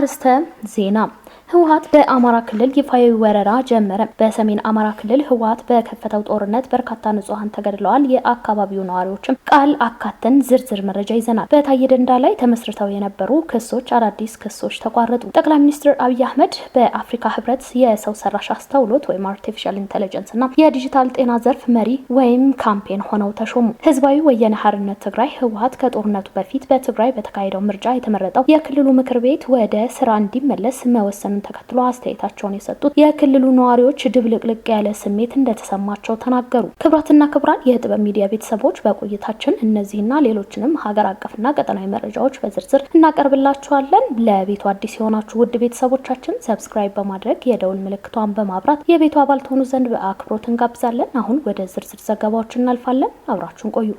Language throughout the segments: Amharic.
አርስተ ዜና ህወሓት በአማራ ክልል ይፋዊ ወረራ ጀመረ። በሰሜን አማራ ክልል ህወሓት በከፈተው ጦርነት በርካታ ንጹሃን ተገድለዋል። የአካባቢው ነዋሪዎችም ቃል አካተን ዝርዝር መረጃ ይዘናል። በታዬ ደንዳ ላይ ተመስርተው የነበሩ ክሶች አዳዲስ ክሶች ተቋረጡ። ጠቅላይ ሚኒስትር አብይ አህመድ በአፍሪካ ህብረት የሰው ሰራሽ አስተውሎት ወይም አርቲፊሻል ኢንተለጀንስ እና የዲጂታል ጤና ዘርፍ መሪ ወይም ካምፔን ሆነው ተሾሙ። ህዝባዊ ወያነ ሓርነት ትግራይ ህወሓት ከጦርነቱ በፊት በትግራይ በተካሄደው ምርጫ የተመረጠው የክልሉ ምክር ቤት ወደ ስራ እንዲመለስ መወሰኑ ተከትሎ አስተያየታቸውን የሰጡት የክልሉ ነዋሪዎች ድብልቅልቅ ያለ ስሜት እንደተሰማቸው ተናገሩ። ክብራትና ክብራን የጥበብ ሚዲያ ቤተሰቦች በቆይታችን እነዚህና ሌሎችንም ሀገር አቀፍና ቀጠናዊ መረጃዎች በዝርዝር እናቀርብላችኋለን። ለቤቱ አዲስ የሆናችሁ ውድ ቤተሰቦቻችን ሰብስክራይብ በማድረግ የደውል ምልክቷን በማብራት የቤቱ አባል ትሆኑ ዘንድ በአክብሮት እንጋብዛለን። አሁን ወደ ዝርዝር ዘገባዎች እናልፋለን። አብራችሁን ቆዩ።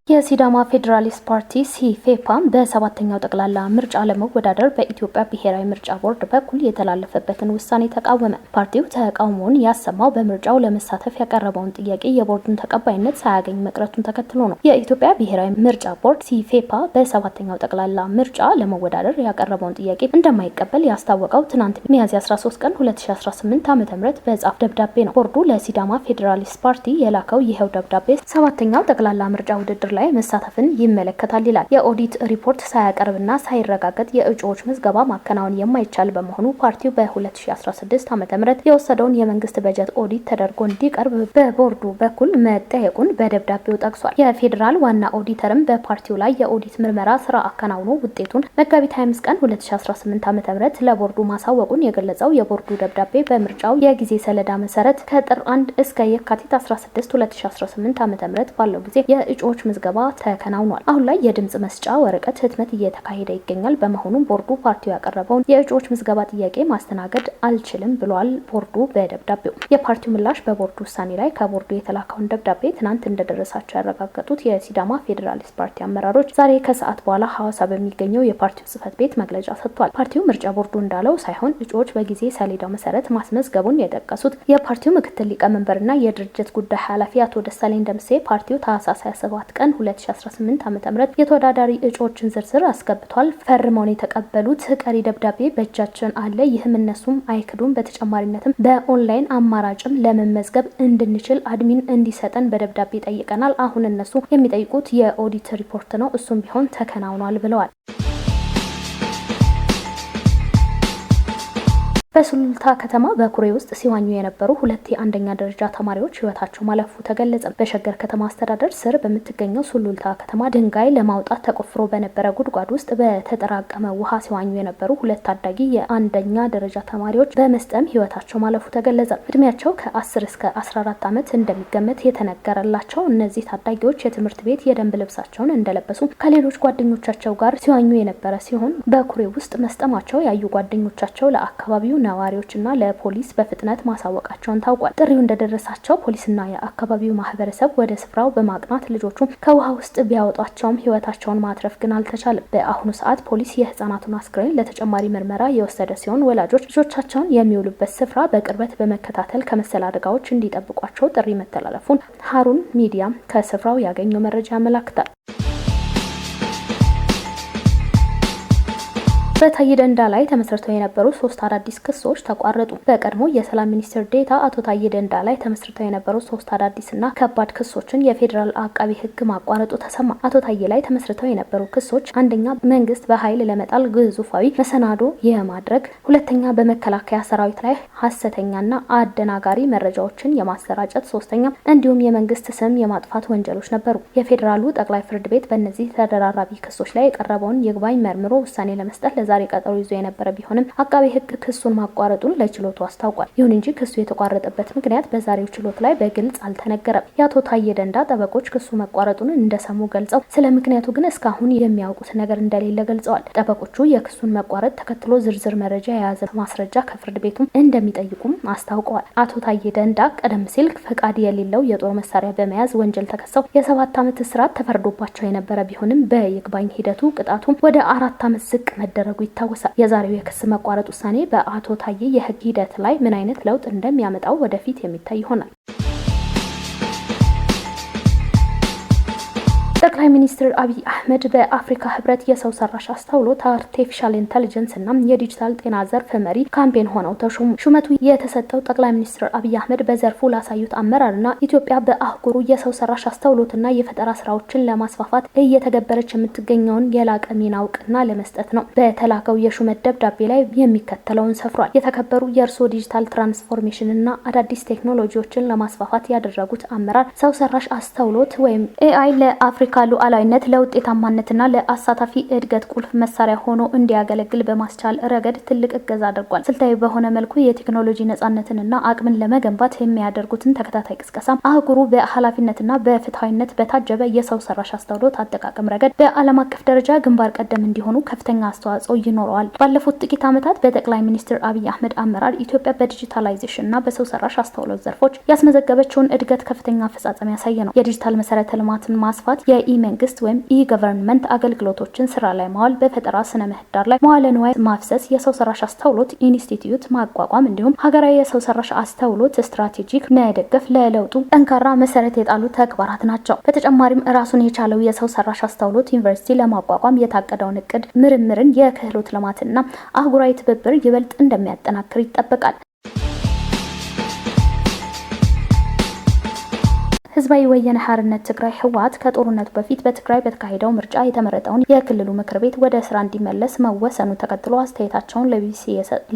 የሲዳማ ፌዴራሊስት ፓርቲ ሲፌፓ በሰባተኛው ጠቅላላ ምርጫ ለመወዳደር በኢትዮጵያ ብሔራዊ ምርጫ ቦርድ በኩል የተላለፈበትን ውሳኔ ተቃወመ። ፓርቲው ተቃውሞውን ያሰማው በምርጫው ለመሳተፍ ያቀረበውን ጥያቄ የቦርዱን ተቀባይነት ሳያገኝ መቅረቱን ተከትሎ ነው። የኢትዮጵያ ብሔራዊ ምርጫ ቦርድ ሲፌፓ በሰባተኛው ጠቅላላ ምርጫ ለመወዳደር ያቀረበውን ጥያቄ እንደማይቀበል ያስታወቀው ትናንት ሚያዝያ 13 ቀን 2018 ዓ.ም በጻፍ ደብዳቤ ነው። ቦርዱ ለሲዳማ ፌዴራሊስት ፓርቲ የላከው ይሄው ደብዳቤ ሰባተኛው ጠቅላላ ምርጫ ውድድር ላይ መሳተፍን ይመለከታል ይላል። የኦዲት ሪፖርት ሳያቀርብና ሳይረጋገጥ የእጩዎች ምዝገባ ማከናወን የማይቻል በመሆኑ ፓርቲው በ2016 ዓ.ም የወሰደውን የመንግስት በጀት ኦዲት ተደርጎ እንዲቀርብ በቦርዱ በኩል መጠየቁን በደብዳቤው ጠቅሷል። የፌዴራል ዋና ኦዲተርም በፓርቲው ላይ የኦዲት ምርመራ ስራ አከናውኖ ውጤቱን መጋቢት 25 ቀን 2018 ዓ.ም ለቦርዱ ማሳወቁን የገለጸው የቦርዱ ደብዳቤ በምርጫው የጊዜ ሰሌዳ መሰረት ከጥር 1 እስከ የካቲት 16 2018 ዓ.ም ባለው ጊዜ የእጩዎች ምዝገባ ተከናውኗል። አሁን ላይ የድምጽ መስጫ ወረቀት ህትመት እየተካሄደ ይገኛል። በመሆኑም ቦርዱ ፓርቲው ያቀረበውን የእጩዎች ምዝገባ ጥያቄ ማስተናገድ አልችልም ብሏል። ቦርዱ በደብዳቤው የፓርቲው ምላሽ በቦርዱ ውሳኔ ላይ ከቦርዱ የተላከውን ደብዳቤ ትናንት እንደደረሳቸው ያረጋገጡት የሲዳማ ፌዴራሊስት ፓርቲ አመራሮች ዛሬ ከሰዓት በኋላ ሐዋሳ በሚገኘው የፓርቲው ጽህፈት ቤት መግለጫ ሰጥቷል። ፓርቲው ምርጫ ቦርዱ እንዳለው ሳይሆን እጩዎች በጊዜ ሰሌዳው መሰረት ማስመዝገቡን የጠቀሱት የፓርቲው ምክትል ሊቀመንበርና የድርጅት ጉዳይ ኃላፊ አቶ ደሳለኝ ደምሴ ፓርቲው ታህሳስ 27 ቀን 2018 ዓ.ም የተወዳዳሪ እጩዎችን ዝርዝር አስገብቷል። ፈርመውን የተቀበሉት ቀሪ ደብዳቤ በእጃችን አለ። ይህም እነሱም አይክዱም። በተጨማሪነትም በኦንላይን አማራጭም ለመመዝገብ እንድንችል አድሚን እንዲሰጠን በደብዳቤ ጠይቀናል። አሁን እነሱ የሚጠይቁት የኦዲት ሪፖርት ነው። እሱም ቢሆን ተከናውኗል ብለዋል። በሱሉልታ ከተማ በኩሬ ውስጥ ሲዋኙ የነበሩ ሁለት የአንደኛ ደረጃ ተማሪዎች ህይወታቸው ማለፉ ተገለጸ። በሸገር ከተማ አስተዳደር ስር በምትገኘው ሱሉልታ ከተማ ድንጋይ ለማውጣት ተቆፍሮ በነበረ ጉድጓድ ውስጥ በተጠራቀመ ውሃ ሲዋኙ የነበሩ ሁለት ታዳጊ የአንደኛ ደረጃ ተማሪዎች በመስጠም ህይወታቸው ማለፉ ተገለጸ። እድሜያቸው ከ10 እስከ 14 ዓመት እንደሚገመት የተነገረላቸው እነዚህ ታዳጊዎች የትምህርት ቤት የደንብ ልብሳቸውን እንደለበሱ ከሌሎች ጓደኞቻቸው ጋር ሲዋኙ የነበረ ሲሆን በኩሬ ውስጥ መስጠማቸው ያዩ ጓደኞቻቸው ለአካባቢው ነዋሪዎችና ለፖሊስ በፍጥነት ማሳወቃቸውን ታውቋል። ጥሪው እንደደረሳቸው ፖሊስና የአካባቢው ማህበረሰብ ወደ ስፍራው በማቅናት ልጆቹ ከውሃ ውስጥ ቢያወጧቸውም ህይወታቸውን ማትረፍ ግን አልተቻለም። በአሁኑ ሰዓት ፖሊስ የህፃናቱን አስክሬን ለተጨማሪ ምርመራ የወሰደ ሲሆን ወላጆች ልጆቻቸውን የሚውሉበት ስፍራ በቅርበት በመከታተል ከመሰል አደጋዎች እንዲጠብቋቸው ጥሪ መተላለፉን ሀሩን ሚዲያ ከስፍራው ያገኘው መረጃ ያመላክታል። በታዬ ደንዳ ላይ ተመስርተው የነበሩ 3 አዳዲስ ክሶች ተቋረጡ። በቀድሞ የሰላም ሚኒስትር ዴታ አቶ ታዬ ደንዳ ላይ ተመስርተው የነበሩ 3 አዳዲስና ከባድ ክሶችን የፌዴራል አቃቢ ህግ ማቋረጡ ተሰማ። አቶ ታዬ ላይ ተመስርተው የነበሩ ክሶች አንደኛ መንግስት በኃይል ለመጣል ግዙፋዊ መሰናዶ የማድረግ፣ ሁለተኛ በመከላከያ ሰራዊት ላይ ሐሰተኛና አደናጋሪ መረጃዎችን የማሰራጨት፣ ሶስተኛ እንዲሁም የመንግስት ስም የማጥፋት ወንጀሎች ነበሩ። የፌዴራሉ ጠቅላይ ፍርድ ቤት በእነዚህ ተደራራቢ ክሶች ላይ የቀረበውን ይግባኝ መርምሮ ውሳኔ ለመስጠት ዛሬ ቀጠሮ ይዞ የነበረ ቢሆንም አቃቤ ህግ ክሱን ማቋረጡን ለችሎቱ አስታውቋል። ይሁን እንጂ ክሱ የተቋረጠበት ምክንያት በዛሬው ችሎት ላይ በግልጽ አልተነገረም። የአቶ ታዬ ደንዳ ጠበቆች ክሱ መቋረጡን እንደሰሙ ገልጸው ስለ ምክንያቱ ግን እስካሁን የሚያውቁት ነገር እንደሌለ ገልጸዋል። ጠበቆቹ የክሱን መቋረጥ ተከትሎ ዝርዝር መረጃ የያዘ ማስረጃ ከፍርድ ቤቱም እንደሚጠይቁም አስታውቀዋል። አቶ ታዬ ደንዳ ቀደም ሲል ፈቃድ የሌለው የጦር መሳሪያ በመያዝ ወንጀል ተከሰው የ7 ዓመት እስራት ተፈርዶባቸው የነበረ ቢሆንም በይግባኝ ሂደቱ ቅጣቱ ወደ 4 ዓመት ዝቅ መደረጉ ይታወሳል። የዛሬው የክስ መቋረጥ ውሳኔ በአቶ ታዬ የህግ ሂደት ላይ ምን አይነት ለውጥ እንደሚያመጣው ወደፊት የሚታይ ይሆናል። ጠቅላይ ሚኒስትር አብይ አህመድ በአፍሪካ ህብረት የሰው ሰራሽ አስተውሎት አርቲፊሻል ኢንተለጀንስ እና የዲጂታል ጤና ዘርፍ መሪ ካምፔን ሆነው ተሾሙ። ሹመቱ የተሰጠው ጠቅላይ ሚኒስትር አብይ አህመድ በዘርፉ ላሳዩት አመራርና ኢትዮጵያ በአህጉሩ የሰው ሰራሽ አስተውሎትና የፈጠራ ስራዎችን ለማስፋፋት እየተገበረች የምትገኘውን የላቀ ሚና እውቅና ለመስጠት ነው። በተላከው የሹመት ደብዳቤ ላይ የሚከተለውን ሰፍሯል። የተከበሩ የእርስዎ ዲጂታል ትራንስፎርሜሽን እና አዳዲስ ቴክኖሎጂዎችን ለማስፋፋት ያደረጉት አመራር ሰው ሰራሽ አስተውሎት ወይም ኤአይ ለአፍሪካ ሉዓላዊነት ለውጤታማነትና ለአሳታፊ እድገት ቁልፍ መሳሪያ ሆኖ እንዲያገለግል በማስቻል ረገድ ትልቅ እገዛ አድርጓል። ስልታዊ በሆነ መልኩ የቴክኖሎጂ ነጻነትንና አቅምን ለመገንባት የሚያደርጉትን ተከታታይ ቅስቀሳ አህጉሩ በኃላፊነትና በፍትሃዊነት በታጀበ የሰው ሰራሽ አስተውሎት አጠቃቀም ረገድ በዓለም አቀፍ ደረጃ ግንባር ቀደም እንዲሆኑ ከፍተኛ አስተዋጽኦ ይኖረዋል። ባለፉት ጥቂት ዓመታት በጠቅላይ ሚኒስትር አብይ አህመድ አመራር ኢትዮጵያ በዲጂታላይዜሽንና በሰው ሰራሽ አስተውሎት ዘርፎች ያስመዘገበችውን እድገት ከፍተኛ አፈጻጸም ያሳየ ነው። የዲጂታል መሰረተ ልማትን ማስፋት፣ የኢ-መንግስት ወይም ኢ-ገቨርንመንት አገልግሎቶችን ስራ ላይ ማዋል፣ በፈጠራ ስነ ምህዳር ላይ መዋለ ንዋይ ማፍሰስ፣ የሰው ሰራሽ አስተውሎት ኢንስቲትዩት ማቋቋም እንዲሁም ሀገራዊ የሰው ሰራሽ አስተውሎት ስትራቴጂክ መደገፍ ለለውጡ ጠንካራ መሰረት የጣሉ ተግባራት ናቸው። በተጨማሪም ራሱን የቻለው የሰው ሰራሽ አስተውሎት ዩኒቨርሲቲ ለማቋቋም የታቀደውን እቅድ ምርምርን፣ የክህሎት ልማትና አህጉራዊ ትብብር ይበልጥ እንደሚያጠናክር ይጠበቃል። ህዝባዊ ወያነ ሓርነት ትግራይ ህወሓት ከጦርነቱ በፊት በትግራይ በተካሄደው ምርጫ የተመረጠውን የክልሉ ምክር ቤት ወደ ስራ እንዲመለስ መወሰኑ ተከትሎ አስተያየታቸውን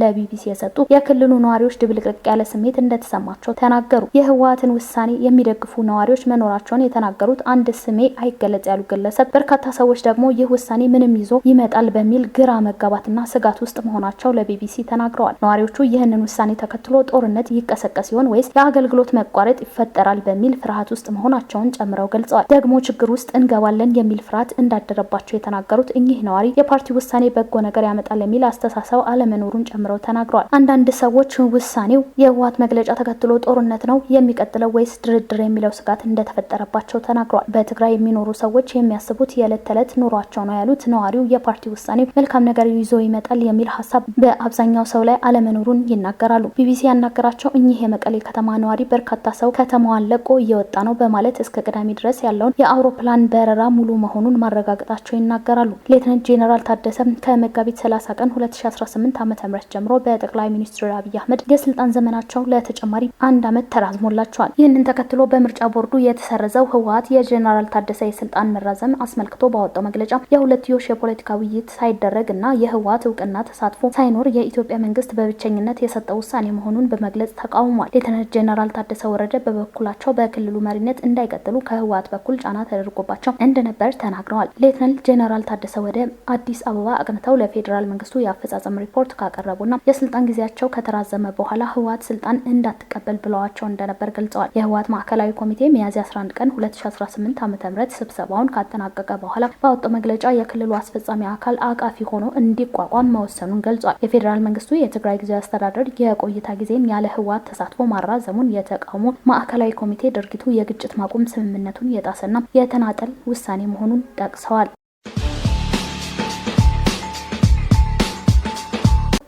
ለቢቢሲ የሰጡ የክልሉ ነዋሪዎች ድብልቅልቅ ያለ ስሜት እንደተሰማቸው ተናገሩ። የህወሓትን ውሳኔ የሚደግፉ ነዋሪዎች መኖራቸውን የተናገሩት አንድ ስሜ አይገለጽ ያሉ ግለሰብ በርካታ ሰዎች ደግሞ ይህ ውሳኔ ምንም ይዞ ይመጣል በሚል ግራ መጋባትና ስጋት ውስጥ መሆናቸው ለቢቢሲ ተናግረዋል። ነዋሪዎቹ ይህንን ውሳኔ ተከትሎ ጦርነት ይቀሰቀስ ሲሆን ወይስ የአገልግሎት መቋረጥ ይፈጠራል በሚል ፍርሃት ውስጥ መሆናቸውን ጨምረው ገልጸዋል። ደግሞ ችግር ውስጥ እንገባለን የሚል ፍርሃት እንዳደረባቸው የተናገሩት እኚህ ነዋሪ የፓርቲው ውሳኔ በጎ ነገር ያመጣል የሚል አስተሳሰብ አለመኖሩን ጨምረው ተናግረዋል። አንዳንድ ሰዎች ውሳኔው የህወሓት መግለጫ ተከትሎ ጦርነት ነው የሚቀጥለው ወይስ ድርድር የሚለው ስጋት እንደተፈጠረባቸው ተናግረዋል። በትግራይ የሚኖሩ ሰዎች የሚያስቡት የዕለት ተዕለት ኑሯቸው ነው ያሉት ነዋሪው የፓርቲው ውሳኔ መልካም ነገር ይዞ ይመጣል የሚል ሀሳብ በአብዛኛው ሰው ላይ አለመኖሩን ይናገራሉ። ቢቢሲ ያናገራቸው እኚህ የመቀሌ ከተማ ነዋሪ በርካታ ሰው ከተማዋን ለቆ እየወጣ ነው በማለት እስከ ቅዳሜ ድረስ ያለውን የአውሮፕላን በረራ ሙሉ መሆኑን ማረጋገጣቸው ይናገራሉ። ሌተናንት ጄኔራል ታደሰ ከመጋቢት 30 ቀን 2018 ዓ.ም ጀምሮ በጠቅላይ ሚኒስትር አብይ አህመድ የስልጣን ዘመናቸው ለተጨማሪ 1 ዓመት ተራዝሞላቸዋል። ይህንን ተከትሎ በምርጫ ቦርዱ የተሰረዘው ህወሓት የጄኔራል ታደሰ የስልጣን መራዘም አስመልክቶ ባወጣው መግለጫ የሁለትዮሽ የፖለቲካ ውይይት ሳይደረግና የህወሓት እውቅና ተሳትፎ ሳይኖር የኢትዮጵያ መንግስት በብቸኝነት የሰጠው ውሳኔ መሆኑን በመግለጽ ተቃውሟል። ሌተናንት ጄኔራል ታደሰ ወረደ በበኩላቸው በክልሉ መሪነት እንዳይቀጥሉ ከህወሓት በኩል ጫና ተደርጎባቸው እንደነበር ተናግረዋል። ሌተናንት ጄኔራል ታደሰ ወደ አዲስ አበባ አቅንተው ለፌዴራል መንግስቱ የአፈጻጸም ሪፖርት ካቀረቡና የስልጣን ጊዜያቸው ከተራዘመ በኋላ ህወሓት ስልጣን እንዳትቀበል ብለዋቸው እንደነበር ገልጸዋል። የህወሓት ማዕከላዊ ኮሚቴ ሚያዝያ 11 ቀን 2018 ዓ.ም ስብሰባውን ካጠናቀቀ በኋላ ባወጣው መግለጫ የክልሉ አስፈጻሚ አካል አቃፊ ሆኖ እንዲቋቋም መወሰኑን ገልጿል። የፌዴራል መንግስቱ የትግራይ ጊዜያዊ አስተዳደር የቆይታ ጊዜን ያለ ህወሓት ተሳትፎ ማራዘሙን የተቃውሞ ማዕከላዊ ኮሚቴ ድርጊቱ የግጭት ማቆም ስምምነቱን የጣሰና የተናጠል ውሳኔ መሆኑን ጠቅሰዋል።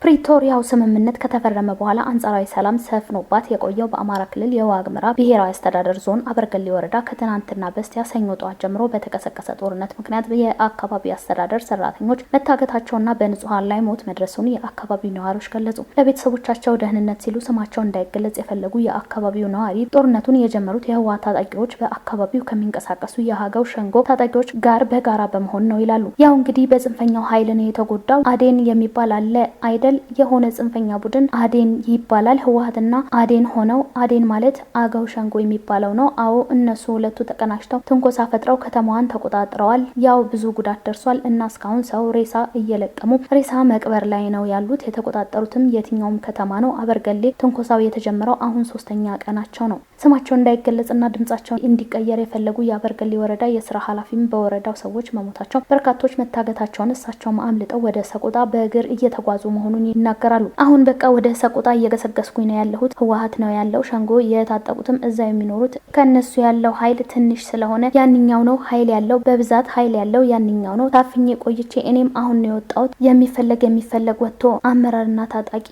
ፕሪቶሪያው ስምምነት ከተፈረመ በኋላ አንጻራዊ ሰላም ሰፍኖባት የቆየው በአማራ ክልል የዋግምራ ብሔራዊ አስተዳደር ዞን አበርገሌ ወረዳ ከትናንትና በስቲያ ሰኞ ጠዋት ጀምሮ በተቀሰቀሰ ጦርነት ምክንያት የአካባቢው አስተዳደር ሰራተኞች መታገታቸውና በንጹሃን ላይ ሞት መድረሱን የአካባቢው ነዋሪዎች ገለጹ። ለቤተሰቦቻቸው ደህንነት ሲሉ ስማቸው እንዳይገለጽ የፈለጉ የአካባቢው ነዋሪ ጦርነቱን የጀመሩት የህወሓት ታጣቂዎች በአካባቢው ከሚንቀሳቀሱ የሀገው ሸንጎ ታጣቂዎች ጋር በጋራ በመሆን ነው ይላሉ። ያው እንግዲህ በጽንፈኛው ኃይል ነው የተጎዳው። አዴን የሚባል አለ አይደል? የሆነ ጽንፈኛ ቡድን አዴን ይባላል። ህወሓትና አዴን ሆነው አዴን ማለት አገው ሸንጎ የሚባለው ነው። አዎ እነሱ ሁለቱ ተቀናጅተው ትንኮሳ ፈጥረው ከተማዋን ተቆጣጥረዋል። ያው ብዙ ጉዳት ደርሷል እና እስካሁን ሰው ሬሳ እየለቀሙ ሬሳ መቅበር ላይ ነው ያሉት። የተቆጣጠሩትም የትኛውም ከተማ ነው። አበርገሌ ትንኮሳው የተጀመረው አሁን 3ኛ ቀናቸው ነው። ስማቸው እንዳይገለጽና ድምጻቸው እንዲቀየር የፈለጉ የአበርገሌ ወረዳ የስራ ኃላፊም በወረዳው ሰዎች መሞታቸው፣ በርካቶች መታገታቸውን እሳቸውም አምልጠው ወደ ሰቆጣ በእግር እየተጓዙ መሆኑን ይናገራሉ። አሁን በቃ ወደ ሰቆጣ እየገሰገስኩኝ ነው ያለሁት። ህወሓት ነው ያለው ሸንጎ የታጠቁትም እዛ የሚኖሩት ከነሱ ያለው ኃይል ትንሽ ስለሆነ ያንኛው ነው ኃይል ያለው በብዛት ኃይል ያለው ያንኛው ነው። ታፍኜ ቆይቼ እኔም አሁን ነው የወጣሁት። የሚፈለግ ወጥቶ አመራርና ታጣቂ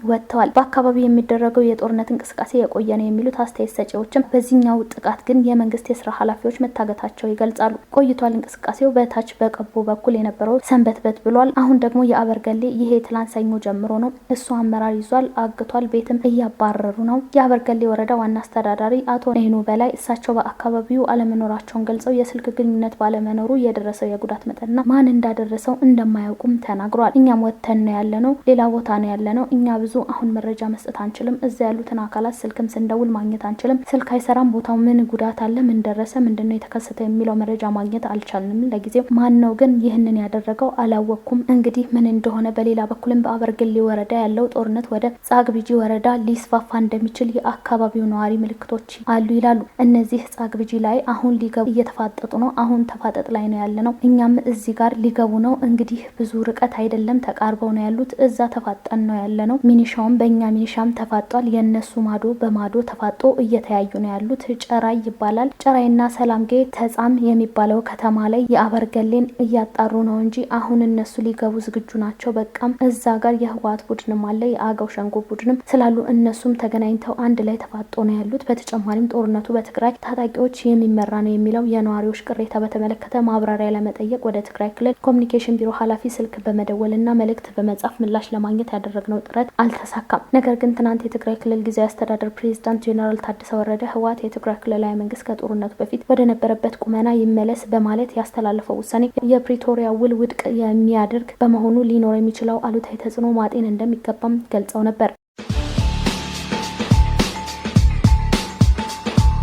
ወጥተዋል። በአካባቢው የሚደረገው የጦርነት እንቅስቃሴ የቆየ ነው የሚሉት አስተያየት ሰጪዎችም በዚህኛው ጥቃት ግን የመንግስት የስራ ኃላፊዎች መታገታቸው ይገልጻሉ። ቆይቷል እንቅስቃሴው በታች በቀቦ በኩል የነበረው ሰንበትበት ብሏል። አሁን ደግሞ የአበርገሌ ይሄ ትላንት ሰኞ ጀምሮ ነው። እሱ አመራር ይዟል፣ አግቷል፣ ቤትም እያባረሩ ነው። የአበርገሌ ወረዳ ዋና አስተዳዳሪ አቶ ነይኑ በላይ እሳቸው በአካባቢው አለመኖራቸውን ገልጸው የስልክ ግንኙነት ባለመኖሩ የደረሰው የጉዳት መጠንና ማን እንዳደረሰው እንደማያውቁም ተናግሯል። እኛም ወተን ነው ያለነው፣ ሌላ ቦታ ነው ያለነው። እኛ ብዙ አሁን መረጃ መስጠት አንችልም። እዛ ያሉትን አካላት ስልክም ስንደውል ማግኘት አንችልም። ስልክ አይሰራም። ቦታው ምን ጉዳት አለ፣ ምን ደረሰ፣ ምንድነው የተከሰተ የሚለው መረጃ ማግኘት አልቻልንም። ለጊዜው ማን ነው ግን ይህንን ያደረገው አላወቅኩም። እንግዲህ ምን እንደሆነ በሌላ በኩልም በአበርገሌ ወረዳ ያለው ጦርነት ወደ ጻግብጂ ወረዳ ሊስፋፋ እንደሚችል የአካባቢው ነዋሪ ምልክቶች አሉ ይላሉ። እነዚህ ጻግብጂ ላይ አሁን ሊገቡ እየተፋጠጡ ነው። አሁን ተፋጠጥ ላይ ነው ያለነው። እኛም እዚህ ጋር ሊገቡ ነው። እንግዲህ ብዙ ርቀት አይደለም፣ ተቃርበው ነው ያሉት። እዛ ተፋጠን ነው ያለነው። ሚኒሻውም በእኛ ሚኒሻም ተፋጧል። የነሱ ማዶ በማዶ ተፋጦ እየተያዩ ነው ያሉት። ጨራይ ይባላል። ጨራይና ሰላምጌ ተጻም የሚባለው ከተማ ላይ የአበርገሌን እያጣሩ ነው እንጂ አሁን እነሱ ሊገቡ ዝግጁ ናቸው። በቃም እዛ ጋር የህወሓት ቡድንም አለ፣ የአገው ሸንጎ ቡድንም ስላሉ እነሱም ተገናኝተው አንድ ላይ ተፋጦ ነው ያሉት። በተጨማሪም ጦርነቱ በትግራይ ታጣቂዎች የሚመራ ነው የሚለው የነዋሪዎች ቅሬታ በተመለከተ ማብራሪያ ለመጠየቅ ወደ ትግራይ ክልል ኮሚኒኬሽን ቢሮ ኃላፊ ስልክ በመደወልና መልእክት በመጻፍ ምላሽ ለማግኘት ያደረግነው ጥረት አልተሳካም። ነገር ግን ትናንት የትግራይ ክልል ጊዜያዊ አስተዳደር ፕሬዝዳንት ጄኔራል ታደሰ ወረደ ህወሓት የትግራይ ክልላዊ መንግስት ከጦርነቱ በፊት ወደ ነበረበት ቁመና ይመለስ በማለት ያስተላለፈው ውሳኔ የፕሪቶሪያ ውል ውድቅ የሚያደርግ በመሆኑ ሊኖር የሚችለው አሉታዊ ተጽዕኖ ማጤን እንደሚገባም ገልጸው ነበር።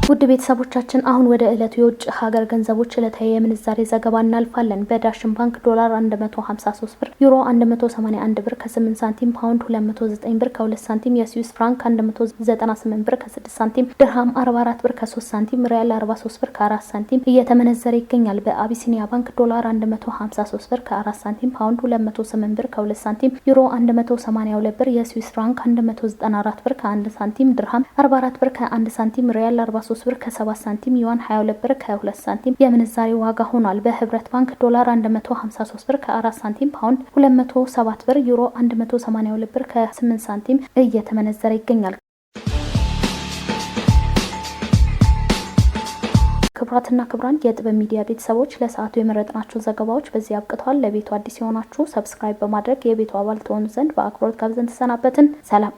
ውድ ቤተሰቦቻችን አሁን ወደ ዕለቱ የውጭ ሀገር ገንዘቦች ዕለታዊ የምንዛሬ ዘገባ እናልፋለን። በዳሽን ባንክ ዶላር 153 ብር፣ ዩሮ 181 ብር ከ8 ሳንቲም፣ ፓውንድ 209 ብር ከ2 ሳንቲም፣ የስዊስ ፍራንክ 198 ብር ከ6 ሳንቲም፣ ድርሃም 44 ብር ከ3 ሳንቲም፣ ሪያል 43 ብር ከ4 ሳንቲም እየተመነዘረ ይገኛል። በአቢሲኒያ ባንክ ዶላር 153 ብር ከ4 ሳንቲም፣ ፓውንድ 208 ብር ከ2 ሳንቲም፣ ዩሮ 182 ብር፣ የስዊስ ፍራንክ 194 ብር ከ1 ሳንቲም፣ ድርሃም 44 ብር ከ1 ሳንቲም፣ ሪያል 43 ብር ከ7 ሳንቲም፣ ዩዋን 22 ብር ከ2 ሳንቲም የምንዛሬ ዋጋ ሆኗል። በህብረት ባንክ ዶላር 153 ብር ከ4 ሳንቲም፣ ፓውንድ 207 ብር፣ ዩሮ 182 ብር ከ8 ሳንቲም እየተመነዘረ ይገኛል። ክቡራትና ክቡራን የጥበብ ሚዲያ ቤተሰቦች ለሰዓቱ የመረጥናቸው ዘገባዎች በዚህ አብቅተዋል። ለቤቱ አዲስ የሆናችሁ ሰብስክራይብ በማድረግ የቤቱ አባል ትሆኑ ዘንድ በአክብሮት ጋብዘን ተሰናበትን። ሰላም።